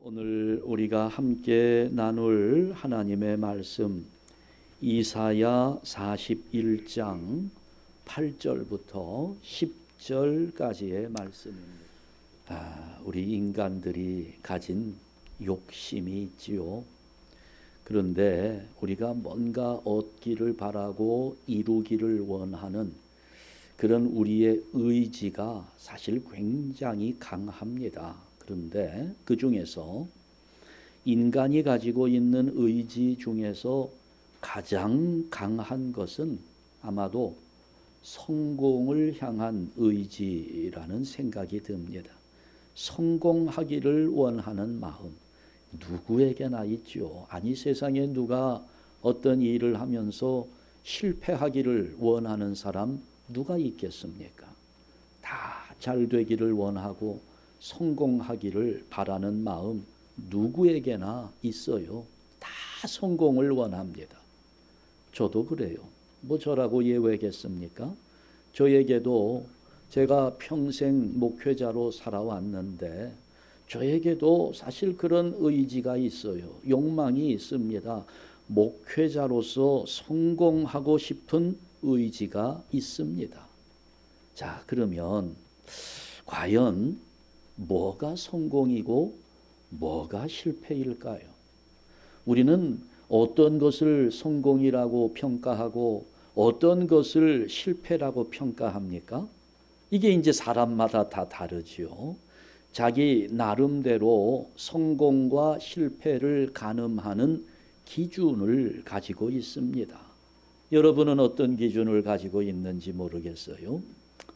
오늘 우리가 함께 나눌 하나님의 말씀 이사야 41장 8절부터 10절까지의 말씀입니다. 우리 인간들이 가진 욕심이 있지요. 그런데 우리가 뭔가 얻기를 바라고 이루기를 원하는 그런 우리의 의지가 사실 굉장히 강합니다. 그런데 그 중에서 인간이 가지고 있는 의지 중에서 가장 강한 것은 아마도 성공을 향한 의지라는 생각이 듭니다. 성공하기를 원하는 마음, 누구에게나 있죠. 아니, 세상에 누가 어떤 일을 하면서 실패하기를 원하는 사람 누가 있겠습니까? 다 잘 되기를 원하고 성공하기를 바라는 마음 누구에게나 있어요. 다 성공을 원합니다. 저도 그래요. 뭐 저라고 예외겠습니까? 저에게도 제가 평생 목회자로 살아왔는데 저에게도 사실 그런 의지가 있어요. 욕망이 있습니다. 목회자로서 성공하고 싶은 의지가 있습니다. 자, 그러면 과연 뭐가 성공이고 뭐가 실패일까요? 우리는 어떤 것을 성공이라고 평가하고 어떤 것을 실패라고 평가합니까? 이게 이제 사람마다 다 다르지요. 자기 나름대로 성공과 실패를 가늠하는 기준을 가지고 있습니다. 여러분은 어떤 기준을 가지고 있는지 모르겠어요.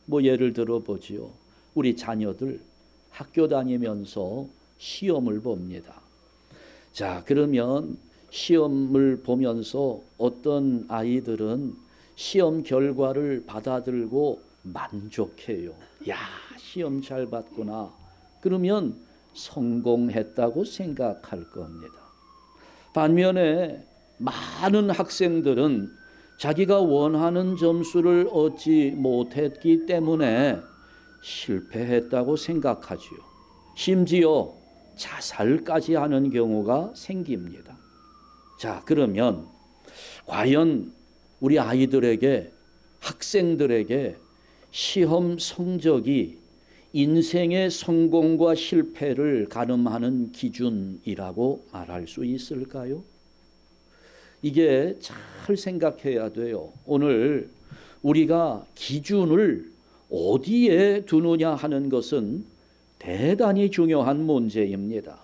뭐 예를 들어 보지요. 우리 자녀들 학교 다니면서 시험을 봅니다. 자, 그러면 시험을 보면서 어떤 아이들은 시험 결과를 받아들고 만족해요. 야, 시험 잘 봤구나. 그러면 성공했다고 생각할 겁니다. 반면에 많은 학생들은 자기가 원하는 점수를 얻지 못했기 때문에 실패했다고 생각하지요. 심지어 자살까지 하는 경우가 생깁니다. 자, 그러면 과연 우리 아이들에게, 학생들에게 시험 성적이 인생의 성공과 실패를 가늠하는 기준이라고 말할 수 있을까요? 이게 잘 생각해야 돼요. 오늘 우리가 기준을 어디에 두느냐 하는 것은 대단히 중요한 문제입니다.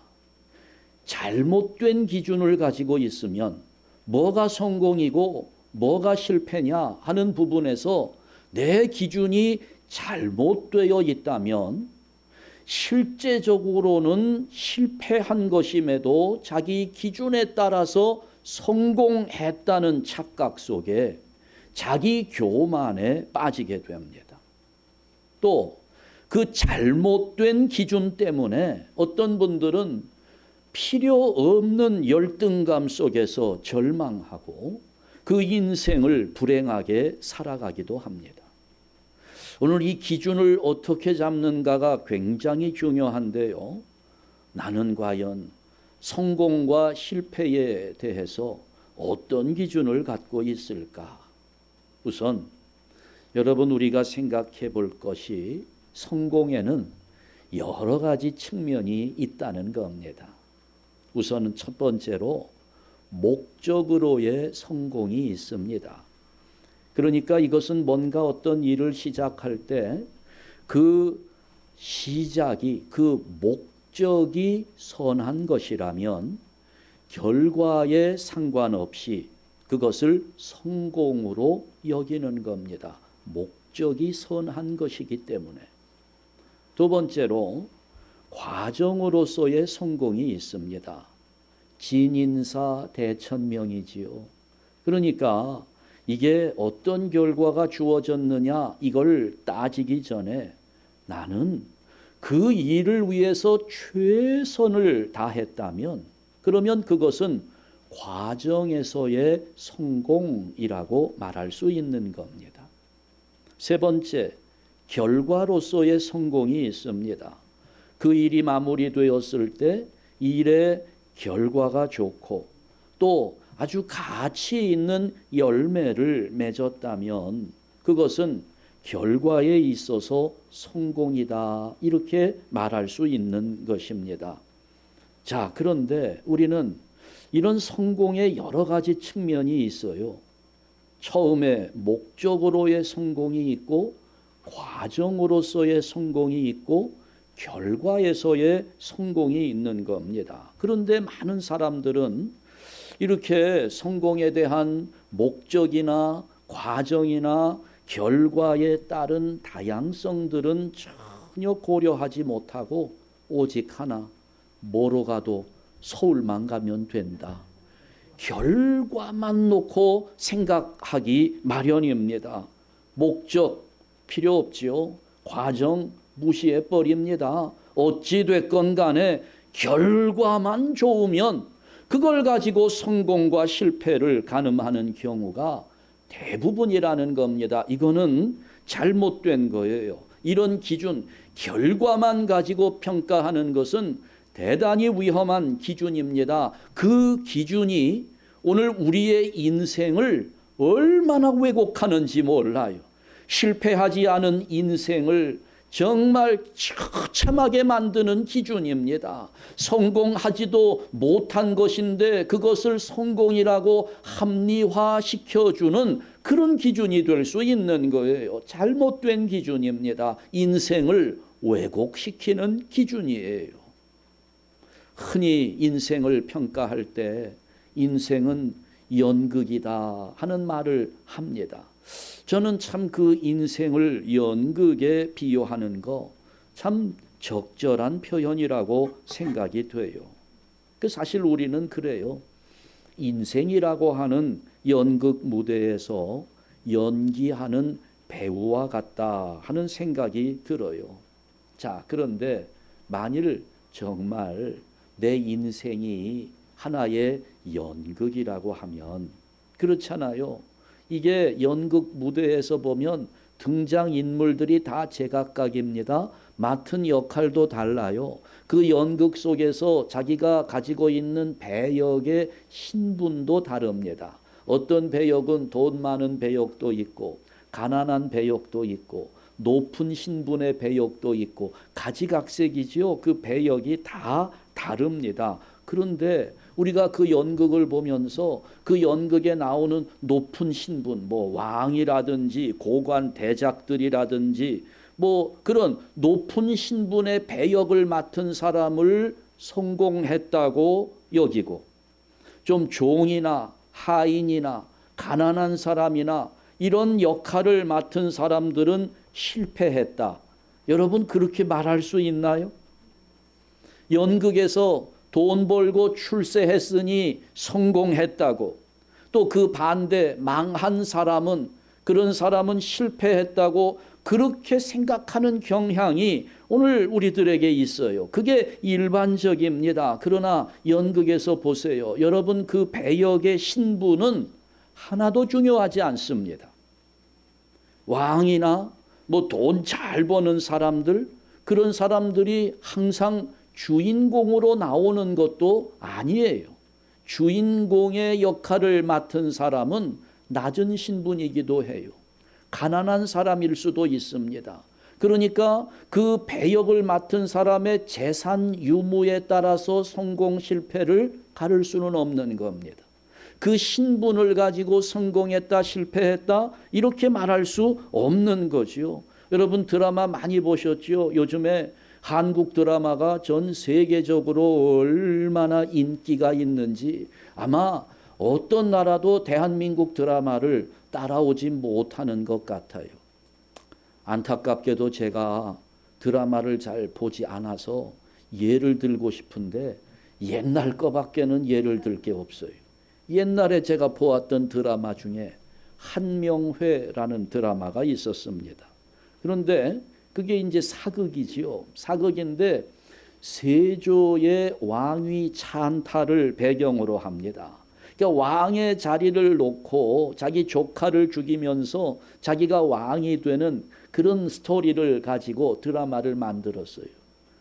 잘못된 기준을 가지고 있으면 뭐가 성공이고 뭐가 실패냐 하는 부분에서 내 기준이 잘못되어 있다면 실제적으로는 실패한 것임에도 자기 기준에 따라서 성공했다는 착각 속에 자기 교만에 빠지게 됩니다. 또 그 잘못된 기준 때문에 어떤 분들은 필요 없는 열등감 속에서 절망하고 그 인생을 불행하게 살아가기도 합니다. 오늘 이 기준을 어떻게 잡는가가 굉장히 중요한데요. 나는 과연 성공과 실패에 대해서 어떤 기준을 갖고 있을까? 우선 여러분, 우리가 생각해 볼 것이 성공에는 여러 가지 측면이 있다는 겁니다. 우선 첫 번째로 목적으로의 성공이 있습니다. 그러니까 이것은 뭔가 어떤 일을 시작할 때 그 시작이, 그 목적이 선한 것이라면 결과에 상관없이 그것을 성공으로 여기는 겁니다. 목적이 선한 것이기 때문에. 두 번째로 과정으로서의 성공이 있습니다. 진인사 대천명이지요. 그러니까 이게 어떤 결과가 주어졌느냐 이걸 따지기 전에 나는 그 일을 위해서 최선을 다했다면 그러면 그것은 과정에서의 성공이라고 말할 수 있는 겁니다. 세 번째, 결과로서의 성공이 있습니다. 그 일이 마무리되었을 때 일의 결과가 좋고 또 아주 가치 있는 열매를 맺었다면 그것은 결과에 있어서 성공이다. 이렇게 말할 수 있는 것입니다. 자, 그런데 우리는 이런 성공의 여러 가지 측면이 있어요. 처음에 목적으로의 성공이 있고 과정으로서의 성공이 있고 결과에서의 성공이 있는 겁니다. 그런데 많은 사람들은 이렇게 성공에 대한 목적이나 과정이나 결과에 따른 다양성들은 전혀 고려하지 못하고 오직 하나, 뭐로 가도 서울만 가면 된다. 결과만 놓고 생각하기 마련입니다. 목적 필요 없지요. 과정 무시해 버립니다. 어찌 됐건 간에 결과만 좋으면 그걸 가지고 성공과 실패를 가늠하는 경우가 대부분이라는 겁니다. 이거는 잘못된 거예요. 이런 기준, 결과만 가지고 평가하는 것은 대단히 위험한 기준입니다. 그 기준이 오늘 우리의 인생을 얼마나 왜곡하는지 몰라요. 실패하지 않은 인생을 정말 처참하게 만드는 기준입니다. 성공하지도 못한 것인데 그것을 성공이라고 합리화시켜주는 그런 기준이 될 수 있는 거예요. 잘못된 기준입니다. 인생을 왜곡시키는 기준이에요. 흔히 인생을 평가할 때 인생은 연극이다 하는 말을 합니다. 저는 참 그 인생을 연극에 비유하는 거 참 적절한 표현이라고 생각이 돼요. 사실 우리는 그래요. 인생이라고 하는 연극 무대에서 연기하는 배우와 같다 하는 생각이 들어요. 자, 그런데 만일 정말 내 인생이 하나의 연극이라고 하면 그렇잖아요. 이게 연극 무대에서 보면 등장인물들이 다 제각각입니다. 맡은 역할도 달라요. 그 연극 속에서 자기가 가지고 있는 배역의 신분도 다릅니다. 어떤 배역은 돈 많은 배역도 있고 가난한 배역도 있고 높은 신분의 배역도 있고 가지각색이지요. 그 배역이 다 다릅니다. 그런데 우리가 그 연극을 보면서 그 연극에 나오는 높은 신분, 뭐 왕이라든지 고관 대작들이라든지 뭐 그런 높은 신분의 배역을 맡은 사람을 성공했다고 여기고 좀 종이나 하인이나 가난한 사람이나 이런 역할을 맡은 사람들은 실패했다. 여러분 그렇게 말할 수 있나요? 연극에서 돈 벌고 출세했으니 성공했다고 또 그 반대 망한 사람은 그런 사람은 실패했다고 그렇게 생각하는 경향이 오늘 우리들에게 있어요. 그게 일반적입니다. 그러나 연극에서 보세요. 여러분 그 배역의 신분은 하나도 중요하지 않습니다. 왕이나 뭐 돈 잘 버는 사람들 그런 사람들이 항상 주인공으로 나오는 것도 아니에요. 주인공의 역할을 맡은 사람은 낮은 신분이기도 해요. 가난한 사람일 수도 있습니다. 그러니까 그 배역을 맡은 사람의 재산 유무에 따라서 성공 실패를 가를 수는 없는 겁니다. 그 신분을 가지고 성공했다 실패했다 이렇게 말할 수 없는 거지요. 여러분 드라마 많이 보셨죠? 요즘에 한국 드라마가 전 세계적으로 얼마나 인기가 있는지 아마 어떤 나라도 대한민국 드라마를 따라오지 못하는 것 같아요. 안타깝게도 제가 드라마를 잘 보지 않아서 예를 들고 싶은데 옛날 거밖에는 예를 들 게 없어요. 옛날에 제가 보았던 드라마 중에 한명회라는 드라마가 있었습니다. 그런데 그게 이제 사극이지요. 사극인데 세조의 왕위 찬탈을 배경으로 합니다. 그러니까 왕의 자리를 놓고 자기 조카를 죽이면서 자기가 왕이 되는 그런 스토리를 가지고 드라마를 만들었어요.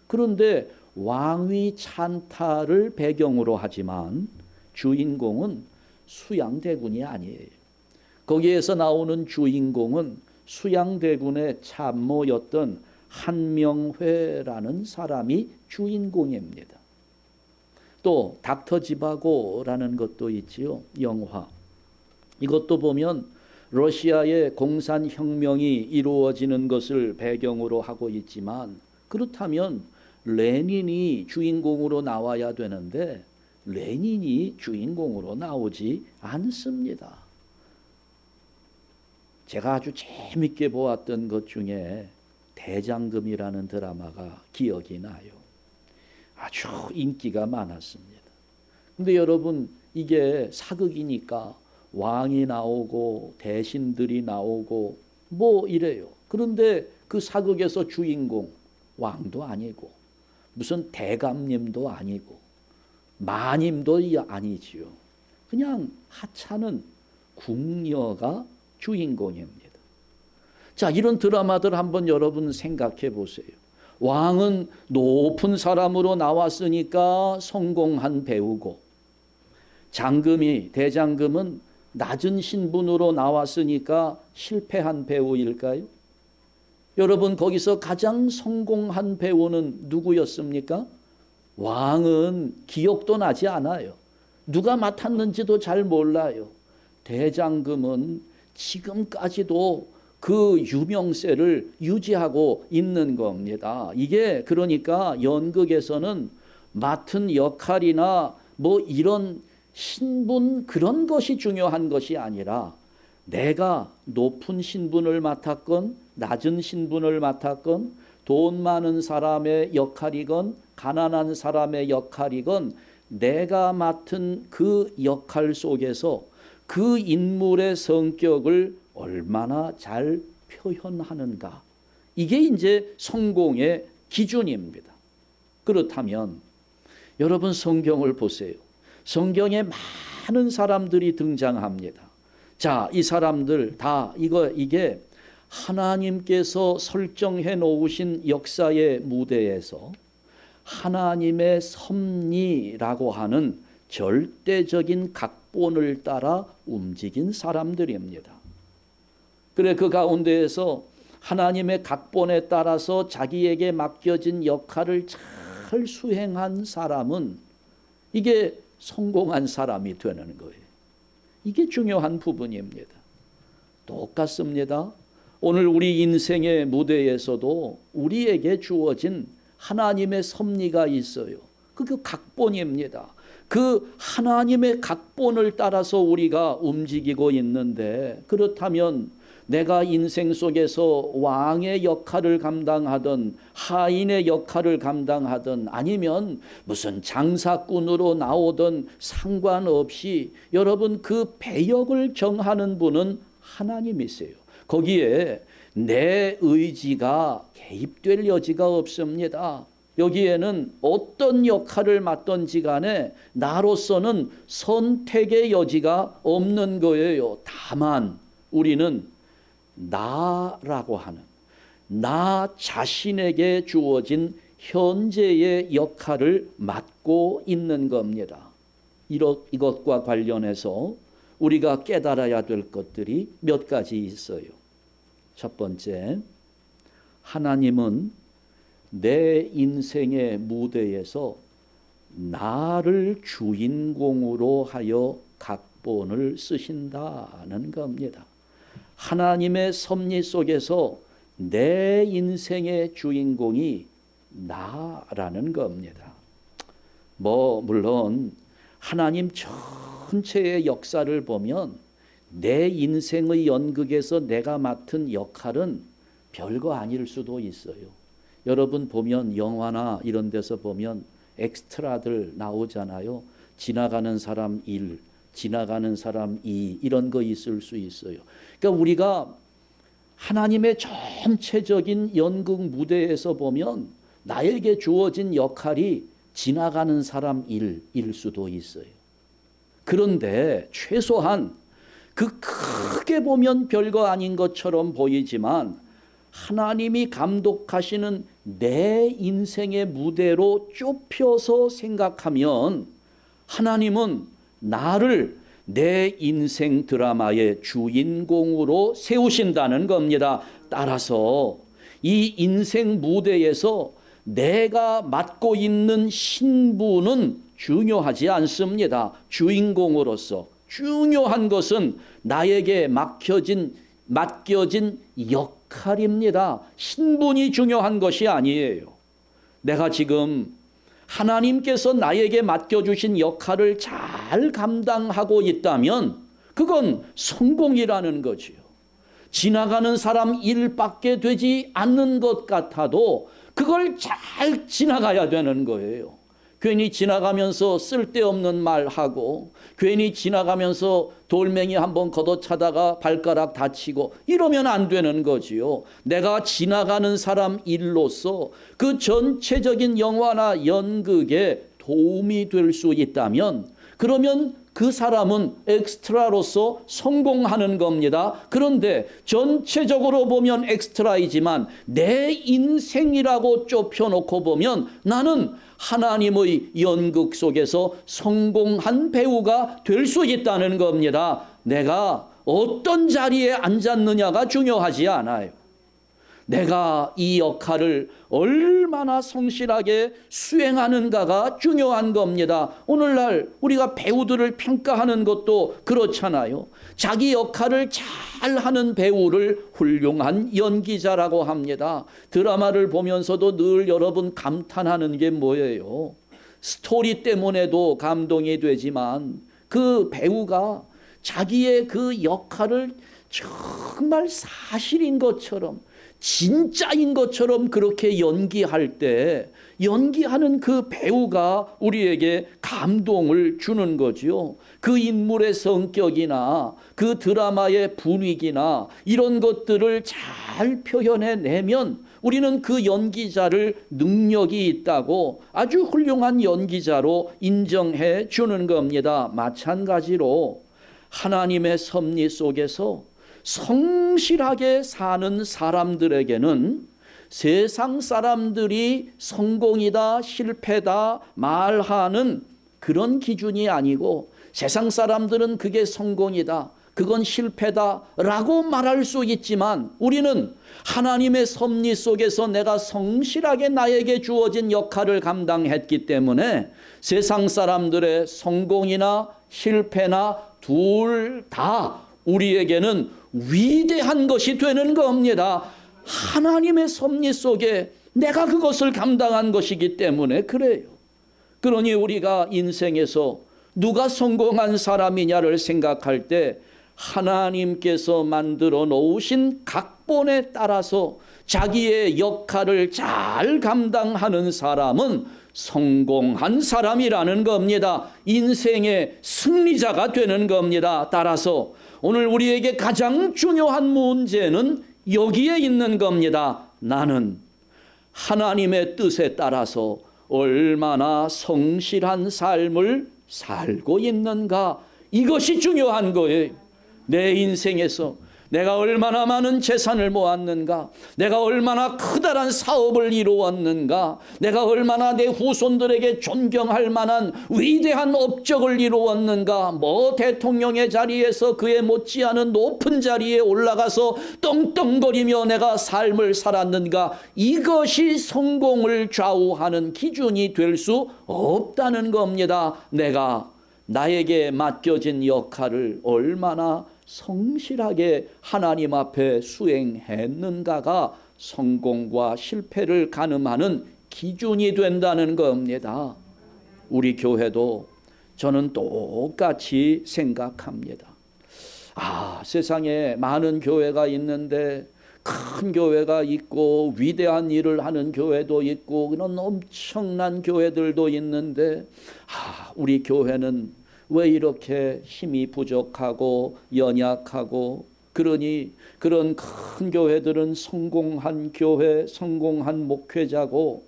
그런데 왕위 찬탈을 배경으로 하지만 주인공은 수양대군이 아니에요. 거기에서 나오는 주인공은 수양대군의 참모였던 한명회라는 사람이 주인공입니다. 또 닥터 지바고라는 것도 있지요. 영화. 이것도 보면 러시아의 공산혁명이 이루어지는 것을 배경으로 하고 있지만, 그렇다면 레닌이 주인공으로 나와야 되는데 레닌이 주인공으로 나오지 않습니다. 제가 아주 재밌게 보았던 것 중에 대장금이라는 드라마가 기억이 나요. 아주 인기가 많았습니다. 근데 여러분, 이게 사극이니까 왕이 나오고 대신들이 나오고 뭐 이래요. 그런데 그 사극에서 주인공 왕도 아니고 무슨 대감님도 아니고 마님도 아니지요. 그냥 하찮은 궁녀가 주인공입니다. 자, 이런 드라마들 한번 여러분 생각해 보세요. 왕은 높은 사람으로 나왔으니까 성공한 배우고, 대장금은 낮은 신분으로 나왔으니까 실패한 배우일까요? 여러분, 거기서 가장 성공한 배우는 누구였습니까? 왕은 기억도 나지 않아요. 누가 맡았는지도 잘 몰라요. 대장금은 지금까지도 그 유명세를 유지하고 있는 겁니다. 이게 그러니까 연극에서는 맡은 역할이나 뭐 이런 신분 그런 것이 중요한 것이 아니라, 내가 높은 신분을 맡았건 낮은 신분을 맡았건 돈 많은 사람의 역할이건 가난한 사람의 역할이건 내가 맡은 그 역할 속에서 그 인물의 성격을 얼마나 잘 표현하는가, 이게 이제 성공의 기준입니다. 그렇다면 여러분, 성경을 보세요. 성경에 많은 사람들이 등장합니다. 자, 이 사람들 다 이게 하나님께서 설정해 놓으신 역사의 무대에서 하나님의 섭리라고 하는 절대적인 각본을 따라 움직인 사람들입니다. 그래, 그 가운데에서 하나님의 각본에 따라서 자기에게 맡겨진 역할을 잘 수행한 사람은 이게 성공한 사람이 되는 거예요. 이게 중요한 부분입니다. 똑같습니다. 오늘 우리 인생의 무대에서도 우리에게 주어진 하나님의 섭리가 있어요. 그게 각본입니다. 그 하나님의 각본을 따라서 우리가 움직이고 있는데, 그렇다면 내가 인생 속에서 왕의 역할을 감당하든 하인의 역할을 감당하든 아니면 무슨 장사꾼으로 나오든 상관없이 여러분, 그 배역을 정하는 분은 하나님이세요. 거기에 내 의지가 개입될 여지가 없습니다. 여기에는 어떤 역할을 맡든지 간에 나로서는 선택의 여지가 없는 거예요. 다만 우리는 나라고 하는 나 자신에게 주어진 현재의 역할을 맡고 있는 겁니다. 이것과 관련해서 우리가 깨달아야 될 것들이 몇 가지 있어요. 첫 번째, 하나님은 내 인생의 무대에서 나를 주인공으로 하여 각본을 쓰신다는 겁니다. 하나님의 섭리 속에서 내 인생의 주인공이 나라는 겁니다. 물론 하나님 전체의 역사를 보면 내 인생의 연극에서 내가 맡은 역할은 별거 아닐 수도 있어요. 여러분 보면 영화나 이런 데서 보면 엑스트라들 나오잖아요. 지나가는 사람 1, 지나가는 사람 2 이런 거 있을 수 있어요. 그러니까 우리가 하나님의 전체적인 연극 무대에서 보면 나에게 주어진 역할이 지나가는 사람 1일 수도 있어요. 그런데 최소한 그 크게 보면 별거 아닌 것처럼 보이지만 하나님이 감독하시는 내 인생의 무대로 좁혀서 생각하면 하나님은 나를 내 인생 드라마의 주인공으로 세우신다는 겁니다. 따라서 이 인생 무대에서 내가 맡고 있는 신분은 중요하지 않습니다. 주인공으로서 중요한 것은 나에게 맡겨진 역할입니다. 신분이 중요한 것이 아니에요. 내가 지금 하나님께서 나에게 맡겨주신 역할을 잘 감당하고 있다면 그건 성공이라는 거지요. 지나가는 사람 일밖에 되지 않는 것 같아도 그걸 잘 지나가야 되는 거예요. 괜히 지나가면서 쓸데없는 말하고 괜히 지나가면서 돌멩이 한번 걷어차다가 발가락 다치고 이러면 안 되는 거지요. 내가 지나가는 사람 일로서 그 전체적인 영화나 연극에 도움이 될 수 있다면 그러면 그 사람은 엑스트라로서 성공하는 겁니다. 그런데 전체적으로 보면 엑스트라이지만 내 인생이라고 좁혀놓고 보면 나는 하나님의 연극 속에서 성공한 배우가 될 수 있다는 겁니다. 내가 어떤 자리에 앉았느냐가 중요하지 않아요. 내가 이 역할을 얼마나 성실하게 수행하는가가 중요한 겁니다. 오늘날 우리가 배우들을 평가하는 것도 그렇잖아요. 자기 역할을 잘하는 배우를 훌륭한 연기자라고 합니다. 드라마를 보면서도 늘 여러분 감탄하는 게 뭐예요? 스토리 때문에도 감동이 되지만 그 배우가 자기의 그 역할을 정말 사실인 것처럼 진짜인 것처럼 그렇게 연기할 때 연기하는 그 배우가 우리에게 감동을 주는 거지요. 그 인물의 성격이나 그 드라마의 분위기나 이런 것들을 잘 표현해내면 우리는 그 연기자를 능력이 있다고 아주 훌륭한 연기자로 인정해 주는 겁니다. 마찬가지로 하나님의 섭리 속에서 성실하게 사는 사람들에게는 세상 사람들이 성공이다, 실패다 말하는 그런 기준이 아니고 세상 사람들은 그게 성공이다, 그건 실패다라고 말할 수 있지만 우리는 하나님의 섭리 속에서 내가 성실하게 나에게 주어진 역할을 감당했기 때문에 세상 사람들의 성공이나 실패나 둘 다 우리에게는 위대한 것이 되는 겁니다. 하나님의 섭리 속에 내가 그것을 감당한 것이기 때문에 그래요. 그러니 우리가 인생에서 누가 성공한 사람이냐를 생각할 때 하나님께서 만들어 놓으신 각본에 따라서 자기의 역할을 잘 감당하는 사람은 성공한 사람이라는 겁니다. 인생의 승리자가 되는 겁니다. 따라서 오늘 우리에게 가장 중요한 문제는 여기에 있는 겁니다. 나는 하나님의 뜻에 따라서 얼마나 성실한 삶을 살고 있는가, 이것이 중요한 거예요. 내 인생에서 내가 얼마나 많은 재산을 모았는가, 내가 얼마나 커다란 사업을 이루었는가, 내가 얼마나 내 후손들에게 존경할 만한 위대한 업적을 이루었는가, 뭐 대통령의 자리에서 그에 못지않은 높은 자리에 올라가서 떵떵거리며 내가 삶을 살았는가, 이것이 성공을 좌우하는 기준이 될 수 없다는 겁니다. 내가 나에게 맡겨진 역할을 얼마나 성실하게 하나님 앞에 수행했는가가 성공과 실패를 가늠하는 기준이 된다는 겁니다. 우리 교회도 저는 똑같이 생각합니다. 세상에 많은 교회가 있는데 큰 교회가 있고 위대한 일을 하는 교회도 있고 그런 엄청난 교회들도 있는데 우리 교회는 왜 이렇게 힘이 부족하고 연약하고, 그러니 그런 큰 교회들은 성공한 교회, 성공한 목회자고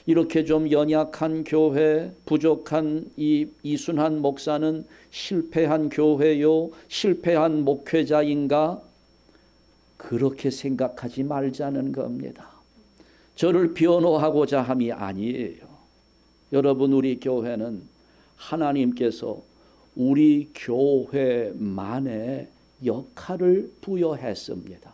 이렇게 좀 연약한 교회, 부족한 이순한 목사는 실패한 교회요, 실패한 목회자인가? 그렇게 생각하지 말자는 겁니다. 저를 변호하고자 함이 아니에요. 여러분, 우리 교회는 하나님께서 우리 교회만의 역할을 부여했습니다.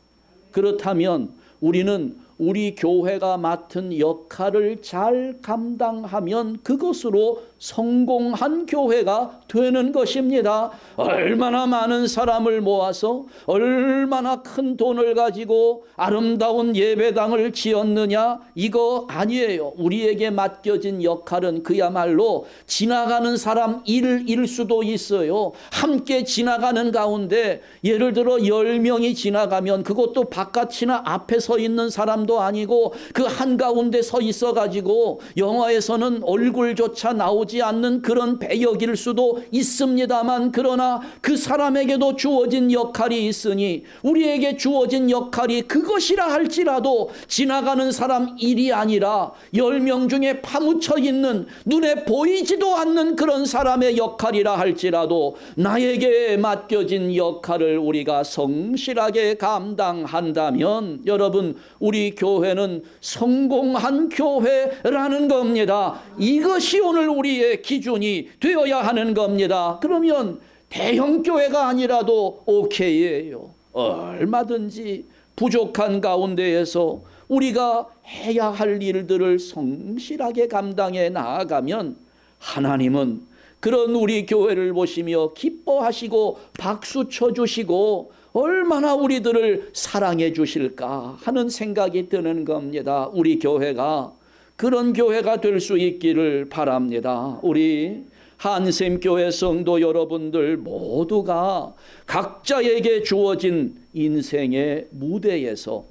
그렇다면 우리는 우리 교회가 맡은 역할을 잘 감당하면 그것으로 성공한 교회가 되는 것입니다. 얼마나 많은 사람을 모아서 얼마나 큰 돈을 가지고 아름다운 예배당을 지었느냐, 이거 아니에요. 우리에게 맡겨진 역할은 그야말로 지나가는 사람 일일 수도 있어요. 함께 지나가는 가운데 예를 들어 10명이 지나가면 그것도 바깥이나 앞에 서 있는 사람도 아니고 그 한가운데 서 있어 가지고 영화에서는 얼굴조차 나오지 않는 그런 배역일 수도 있습니다만, 그러나 그 사람에게도 주어진 역할이 있으니 우리에게 주어진 역할이 그것이라 할지라도 지나가는 사람 일이 아니라 10명 중에 파묻혀 있는 눈에 보이지도 않는 그런 사람의 역할이라 할지라도 나에게 맡겨진 역할을 우리가 성실하게 감당한다면 여러분, 우리 교회는 성공한 교회라는 겁니다. 이것이 오늘 우리의 기준이 되어야 하는 겁니다. 그러면 대형 교회가 아니라도 오케이예요. 얼마든지 부족한 가운데에서 우리가 해야 할 일들을 성실하게 감당해 나아가면 하나님은 그런 우리 교회를 보시며 기뻐하시고 박수 쳐주시고 얼마나 우리들을 사랑해 주실까 하는 생각이 드는 겁니다. 우리 교회가 그런 교회가 될 수 있기를 바랍니다. 우리 한샘교회 성도 여러분들 모두가 각자에게 주어진 인생의 무대에서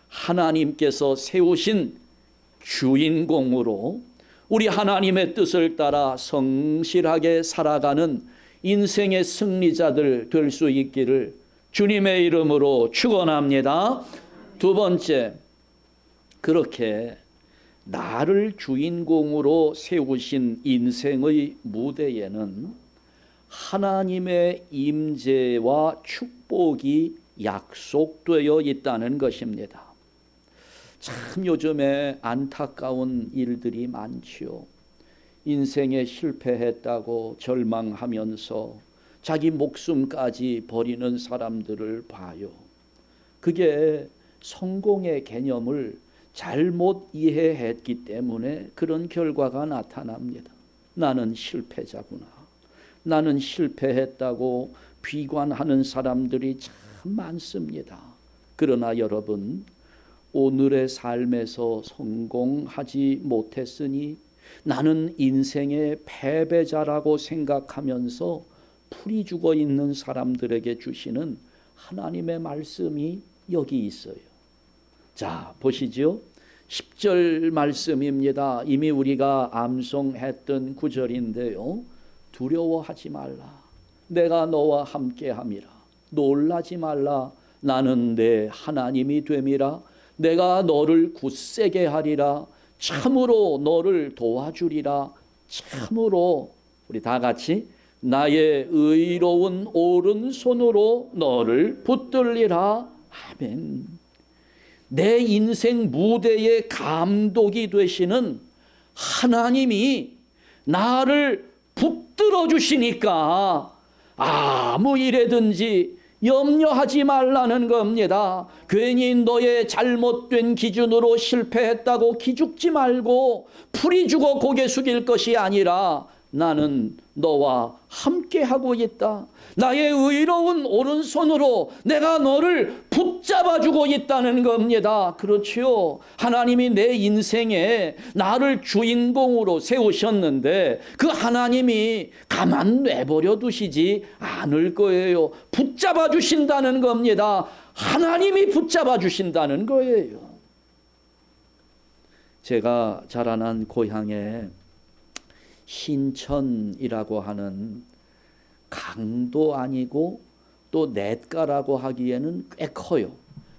하나님께서 세우신 주인공으로 우리 하나님의 뜻을 따라 성실하게 살아가는 인생의 승리자들 될 수 있기를 주님의 이름으로 축원합니다. 두 번째, 그렇게 나를 주인공으로 세우신 인생의 무대에는 하나님의 임재와 축복이 약속되어 있다는 것입니다. 참 요즘에 안타까운 일들이 많지요. 인생에 실패했다고 절망하면서 자기 목숨까지 버리는 사람들을 봐요. 그게 성공의 개념을 잘못 이해했기 때문에 그런 결과가 나타납니다. 나는 실패자구나. 나는 실패했다고 비관하는 사람들이 참 많습니다. 그러나 여러분, 오늘의 삶에서 성공하지 못했으니 나는 인생의 패배자라고 생각하면서 풀이 죽어 있는 사람들에게 주시는 하나님의 말씀이 여기 있어요. 자, 보시죠. 10절 말씀입니다. 이미 우리가 암송했던 구절인데요. 두려워하지 말라. 내가 너와 함께함이라. 놀라지 말라. 나는 내 하나님이 됨이라. 내가 너를 굳세게 하리라. 참으로 너를 도와주리라. 참으로, 우리 다 같이, 나의 의로운 오른손으로 너를 붙들리라. 아멘. 내 인생 무대의 감독이 되시는 하나님이 나를 붙들어 주시니까 아무 일에든지 염려하지 말라는 겁니다. 괜히 너의 잘못된 기준으로 실패했다고 기죽지 말고 풀이 죽어 고개 숙일 것이 아니라 나는 너와 함께하고 있다. 나의 의로운 오른손으로 내가 너를 붙잡아주고 있다는 겁니다. 그렇지요. 하나님이 내 인생에 나를 주인공으로 세우셨는데 그 하나님이 가만 내버려 두시지 않을 거예요. 붙잡아 주신다는 겁니다. 하나님이 붙잡아 주신다는 거예요. 제가 자라난 고향에 신천이라고 하는 강도 아니고 또 냇가라고 하기에는 꽤 커요.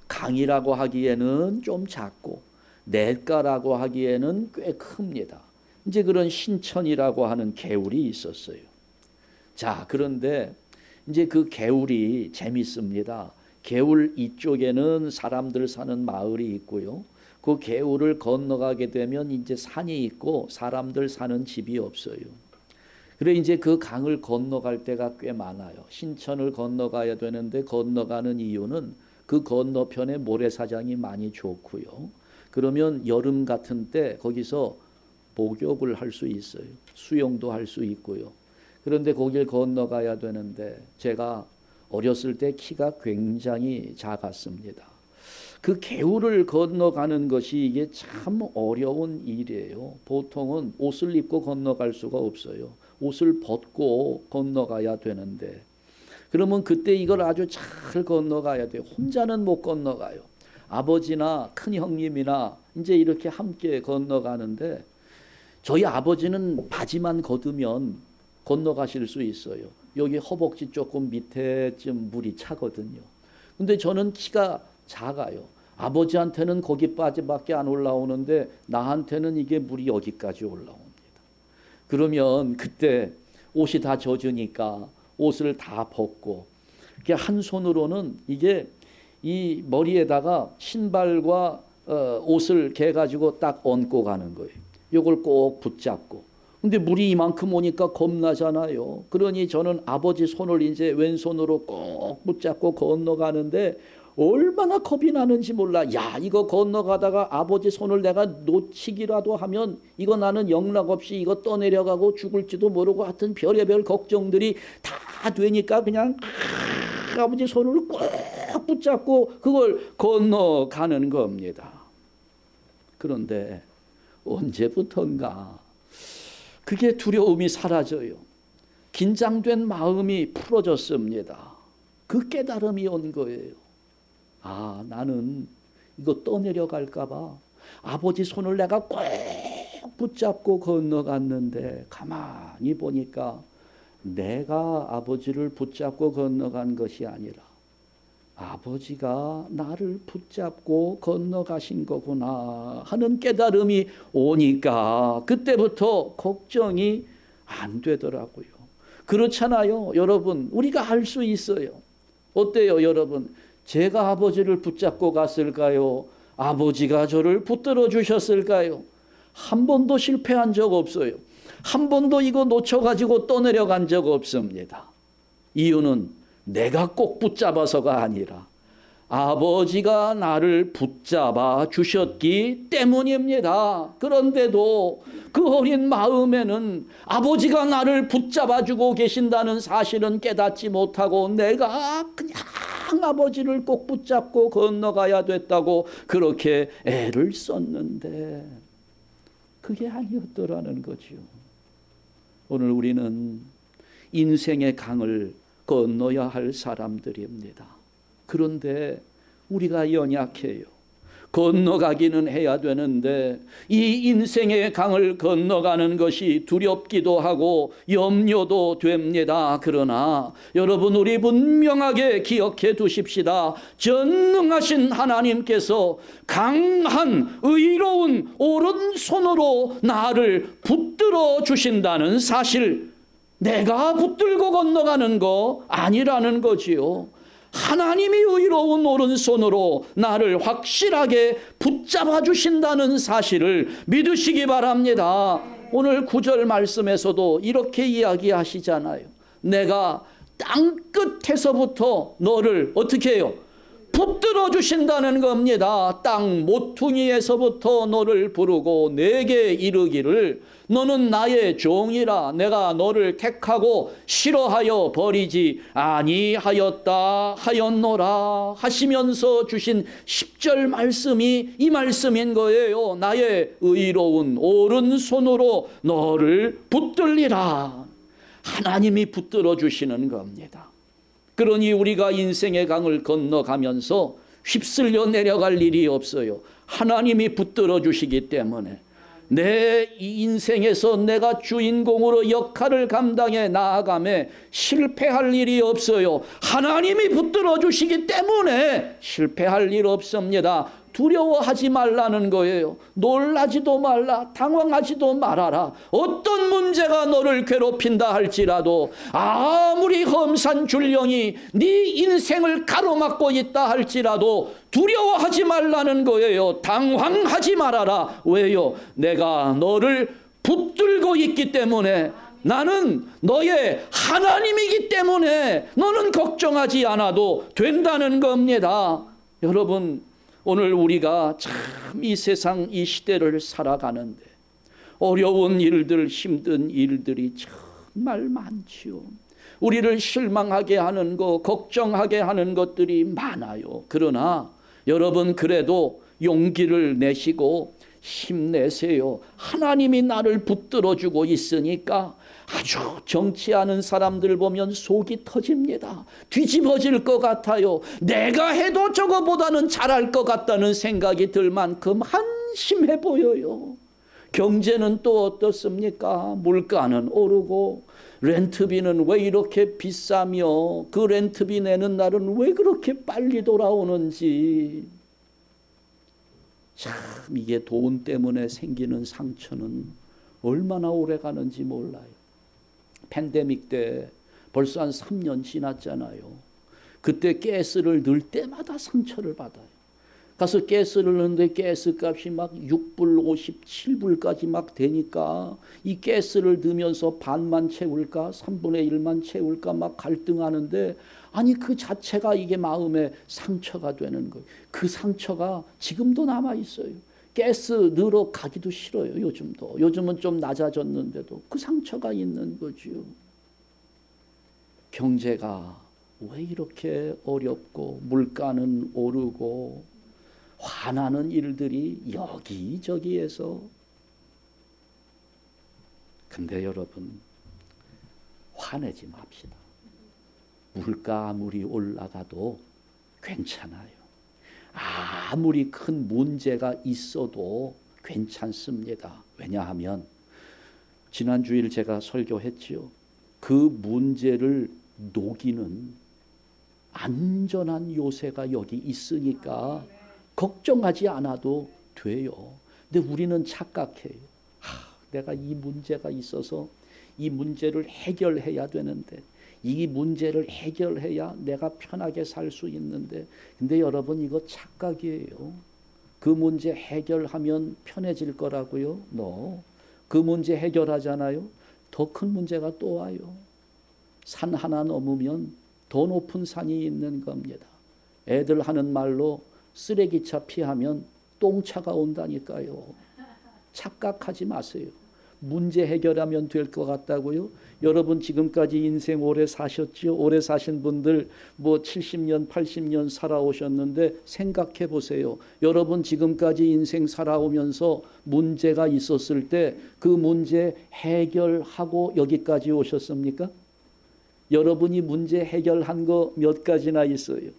강이라고 하기에는 좀 작고 냇가라고 하기에는 꽤 큽니다. 이제 그런 신천이라고 하는 개울이 있었어요. 자, 그런데 이제 그 개울이 재밌습니다. 개울 이쪽에는 사람들 사는 마을이 있고요. 그 개울을 건너가게 되면 이제 산이 있고 사람들 사는 집이 없어요. 그래 이제 그 강을 건너갈 때가 꽤 많아요. 신천을 건너가야 되는데 건너가는 이유는 그 건너편에 모래사장이 많이 좋고요. 그러면 여름 같은 때 거기서 목욕을 할 수 있어요. 수영도 할 수 있고요. 그런데 거길 건너가야 되는데 제가 어렸을 때 키가 굉장히 작았습니다. 그 개울을 건너가는 것이 이게 참 어려운 일이에요. 보통은 옷을 입고 건너갈 수가 없어요. 옷을 벗고 건너가야 되는데 그러면 그때 이걸 아주 잘 건너가야 돼요. 혼자는 못 건너가요. 아버지나 큰 형님이나 이제 이렇게 함께 건너가는데 저희 아버지는 바지만 걷으면 건너가실 수 있어요. 여기 허벅지 조금 밑에쯤 물이 차거든요. 근데 저는 키가 작아요. 아버지한테는 거기까지밖에 안 올라오는데 나한테는 이게 물이 여기까지 올라옵니다. 그러면 그때 옷이 다 젖으니까 옷을 다 벗고 이렇게 한 손으로는 이게 이 머리에다가 신발과 옷을 개 가지고 딱 얹고 가는 거예요. 이걸 꼭 붙잡고. 근데 물이 이만큼 오니까 겁나잖아요. 그러니 저는 아버지 손을 이제 왼손으로 꼭 붙잡고 건너가는데 얼마나 겁이 나는지 몰라. 야, 이거 건너가다가 아버지 손을 내가 놓치기라도 하면 이거 나는 영락없이 이거 떠내려가고 죽을지도 모르고 하여튼 별의별 걱정들이 다 되니까 그냥 아버지 손을 꼭 붙잡고 그걸 건너가는 겁니다. 그런데 언제부턴가 그게 두려움이 사라져요. 긴장된 마음이 풀어졌습니다. 그 깨달음이 온 거예요. 아, 나는 이거 떠내려갈까 봐 아버지 손을 내가 꼭 붙잡고 건너갔는데 가만히 보니까 내가 아버지를 붙잡고 건너간 것이 아니라 아버지가 나를 붙잡고 건너가신 거구나 하는 깨달음이 오니까 그때부터 걱정이 안 되더라고요. 그렇잖아요. 여러분, 우리가 알 수 있어요. 어때요, 여러분? 제가 아버지를 붙잡고 갔을까요? 아버지가 저를 붙들어 주셨을까요? 한 번도 실패한 적 없어요. 한 번도 이거 놓쳐가지고 떠내려간 적 없습니다. 이유는 내가 꼭 붙잡아서가 아니라 아버지가 나를 붙잡아 주셨기 때문입니다. 그런데도 그 어린 마음에는 아버지가 나를 붙잡아 주고 계신다는 사실은 깨닫지 못하고 내가 그냥 아버지를 꼭 붙잡고 건너가야 됐다고 그렇게 애를 썼는데 그게 아니었더라는 거죠. 오늘 우리는 인생의 강을 건너야 할 사람들입니다. 그런데 우리가 연약해요. 건너가기는 해야 되는데 이 인생의 강을 건너가는 것이 두렵기도 하고 염려도 됩니다. 그러나 여러분, 우리 분명하게 기억해 두십시다. 전능하신 하나님께서 강한 의로운 오른손으로 나를 붙들어 주신다는 사실, 내가 붙들고 건너가는 거 아니라는 거지요. 하나님이 의로운 오른손으로 나를 확실하게 붙잡아 주신다는 사실을 믿으시기 바랍니다. 오늘 9절 말씀에서도 이렇게 이야기하시잖아요. 내가 땅끝에서부터 너를 어떻게 해요? 붙들어 주신다는 겁니다. 땅 모퉁이에서부터 너를 부르고 내게 이르기를 너는 나의 종이라 내가 너를 택하고 싫어하여 버리지 아니하였다 하였노라 하시면서 주신 10절 말씀이 이 말씀인 거예요. 나의 의로운 오른손으로 너를 붙들리라. 하나님이 붙들어 주시는 겁니다. 그러니 우리가 인생의 강을 건너가면서 휩쓸려 내려갈 일이 없어요. 하나님이 붙들어 주시기 때문에 내 인생에서 내가 주인공으로 역할을 감당해 나아가며 실패할 일이 없어요. 하나님이 붙들어 주시기 때문에 실패할 일 없습니다. 두려워하지 말라는 거예요. 놀라지도 말라. 당황하지도 말아라. 어떤 문제가 너를 괴롭힌다 할지라도, 아무리 험산 줄령이 네 인생을 가로막고 있다 할지라도 두려워하지 말라는 거예요. 당황하지 말아라. 왜요? 내가 너를 붙들고 있기 때문에, 나는 너의 하나님이기 때문에 너는 걱정하지 않아도 된다는 겁니다. 여러분, 오늘 우리가 참 이 세상 이 시대를 살아가는데 어려운 일들, 힘든 일들이 정말 많지요. 우리를 실망하게 하는 것, 걱정하게 하는 것들이 많아요. 그러나 여러분, 그래도 용기를 내시고 힘내세요. 하나님이 나를 붙들어주고 있으니까. 아주 정치 않은 사람들 보면 속이 터집니다. 뒤집어질 것 같아요. 내가 해도 저거보다는 잘할 것 같다는 생각이 들 만큼 한심해 보여요. 경제는 또 어떻습니까? 물가는 오르고 렌트비는 왜 이렇게 비싸며 그 렌트비 내는 날은 왜 그렇게 빨리 돌아오는지. 참, 이게 돈 때문에 생기는 상처는 얼마나 오래 가는지 몰라요. 팬데믹 때 벌써 한 3년 지났잖아요. 그때 가스를 넣을 때마다 상처를 받아요. 가서 가스를 넣는데 가스값이 막 6불 57불까지 막 되니까 이 가스를 넣으면서 반만 채울까 3분의 1만 채울까 막 갈등하는데, 아니 그 자체가 이게 마음에 상처가 되는 거예요. 그 상처가 지금도 남아 있어요. 가스 넣으러 가기도 싫어요. 요즘도. 요즘은 좀 낮아졌는데도 그 상처가 있는 거죠. 경제가 왜 이렇게 어렵고 물가는 오르고 화나는 일들이 여기저기에서. 근데 여러분, 화내지 맙시다. 물가 아무리 올라가도 괜찮아요. 아무리 큰 문제가 있어도 괜찮습니다. 왜냐하면 지난 주일 제가 설교했지요. 그 문제를 녹이는 안전한 요새가 여기 있으니까 걱정하지 않아도 돼요. 근데 우리는 착각해요. 내가 이 문제가 있어서 이 문제를 해결해야 되는데, 이 문제를 해결해야 내가 편하게 살 수 있는데. 근데 여러분, 이거 착각이에요. 그 문제 해결하면 편해질 거라고요? 그 문제 해결하잖아요. 더 큰 문제가 또 와요. 산 하나 넘으면 더 높은 산이 있는 겁니다. 애들 하는 말로 쓰레기차 피하면 똥차가 온다니까요. 착각하지 마세요. 문제 해결하면 될 것 같다고요? 여러분 지금까지 인생 오래 사셨죠? 오래 사신 분들 뭐 70년, 80년 살아오셨는데 생각해 보세요. 여러분 지금까지 인생 살아오면서 문제가 있었을 때 그 문제 해결하고 여기까지 오셨습니까? 여러분이 문제 해결한 거 몇 가지나 있어요?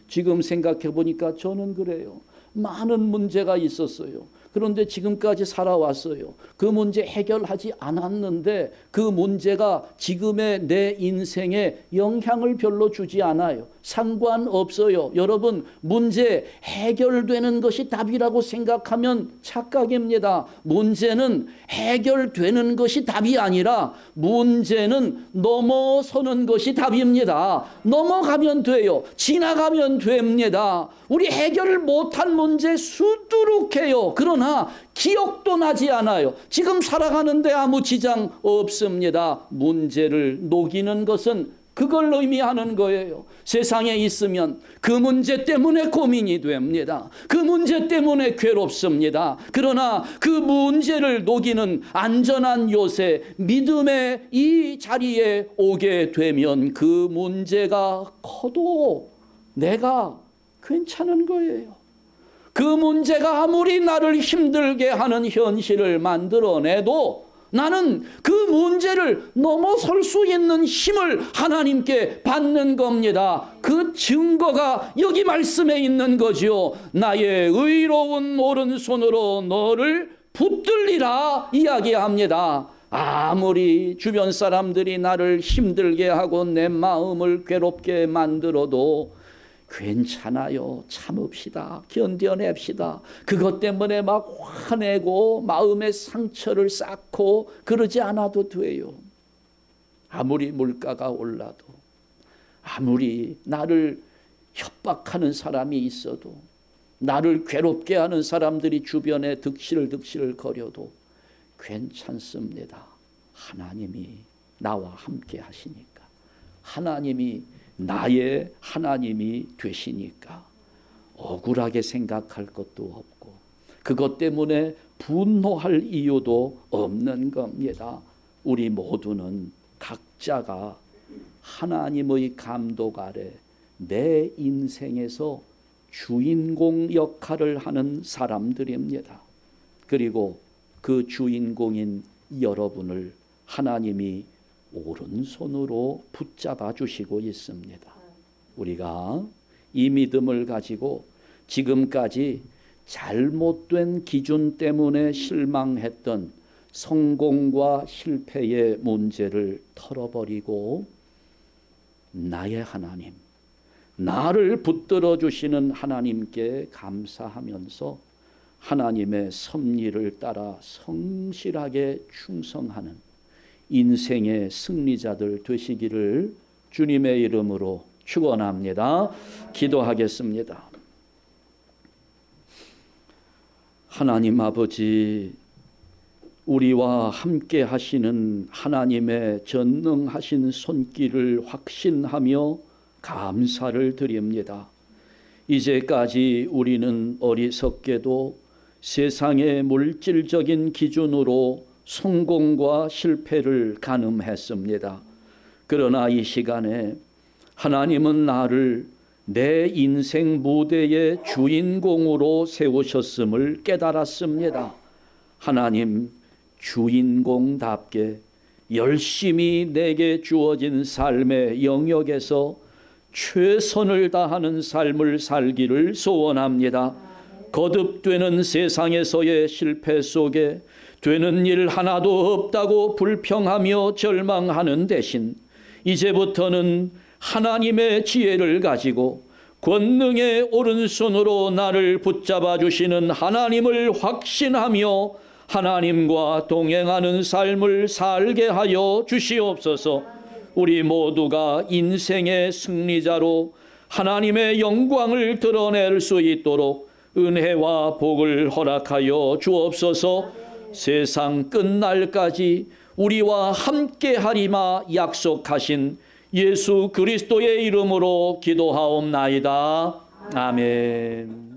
지금 생각해 보니까 저는 그래요. 많은 문제가 있었어요. 그런데 지금까지 살아왔어요. 그 문제 해결하지 않았는데 그 문제가 지금의 내 인생에 영향을 별로 주지 않아요. 상관없어요. 여러분, 문제 해결되는 것이 답이라고 생각하면 착각입니다. 문제는 해결되는 것이 답이 아니라 문제는 넘어서는 것이 답입니다. 넘어가면 돼요. 지나가면 됩니다. 우리 해결을 못한 문제 수두룩해요. 그러나 기억도 나지 않아요. 지금 살아가는데 아무 지장 없습니다. 문제를 녹이는 것은 그걸 의미하는 거예요. 세상에 있으면 그 문제 때문에 고민이 됩니다. 그 문제 때문에 괴롭습니다. 그러나 그 문제를 녹이는 안전한 요새, 믿음의 이 자리에 오게 되면 그 문제가 커도 내가 괜찮은 거예요. 그 문제가 아무리 나를 힘들게 하는 현실을 만들어내도 나는 그 문제를 넘어설 수 있는 힘을 하나님께 받는 겁니다. 그 증거가 여기 말씀에 있는 거지요. 나의 의로운 오른손으로 너를 붙들리라 이야기합니다. 아무리 주변 사람들이 나를 힘들게 하고 내 마음을 괴롭게 만들어도 괜찮아요. 참읍시다. 견뎌냅시다. 그것 때문에 막 화내고 마음의 상처를 쌓고 그러지 않아도 돼요. 아무리 물가가 올라도, 아무리 나를 협박하는 사람이 있어도, 나를 괴롭게 하는 사람들이 주변에 득실득실 거려도 괜찮습니다. 하나님이 나와 함께 하시니까, 하나님이 나의 하나님이 되시니까 억울하게 생각할 것도 없고 그것 때문에 분노할 이유도 없는 겁니다. 우리 모두는 각자가 하나님의 감독 아래 내 인생에서 주인공 역할을 하는 사람들입니다. 그리고 그 주인공인 여러분을 하나님이 오른손으로 붙잡아 주시고 있습니다. 우리가 이 믿음을 가지고 지금까지 잘못된 기준 때문에 실망했던 성공과 실패의 문제를 털어버리고 나의 하나님, 나를 붙들어 주시는 하나님께 감사하면서 하나님의 섭리를 따라 성실하게 충성하는 인생의 승리자들 되시기를 주님의 이름으로 축원합니다. 기도하겠습니다. 하나님 아버지, 우리와 함께 하시는 하나님의 전능하신 손길을 확신하며 감사를 드립니다. 이제까지 우리는 어리석게도 세상의 물질적인 기준으로 성공과 실패를 가늠했습니다. 그러나 이 시간에 하나님은 나를 내 인생 무대의 주인공으로 세우셨음을 깨달았습니다. 하나님, 주인공답게 열심히 내게 주어진 삶의 영역에서 최선을 다하는 삶을 살기를 소원합니다. 거듭되는 세상에서의 실패 속에 되는 일 하나도 없다고 불평하며 절망하는 대신 이제부터는 하나님의 지혜를 가지고 권능의 오른손으로 나를 붙잡아 주시는 하나님을 확신하며 하나님과 동행하는 삶을 살게 하여 주시옵소서. 우리 모두가 인생의 승리자로 하나님의 영광을 드러낼 수 있도록 은혜와 복을 허락하여 주옵소서. 세상 끝날까지 우리와 함께하리마 약속하신 예수 그리스도의 이름으로 기도하옵나이다. 아멘.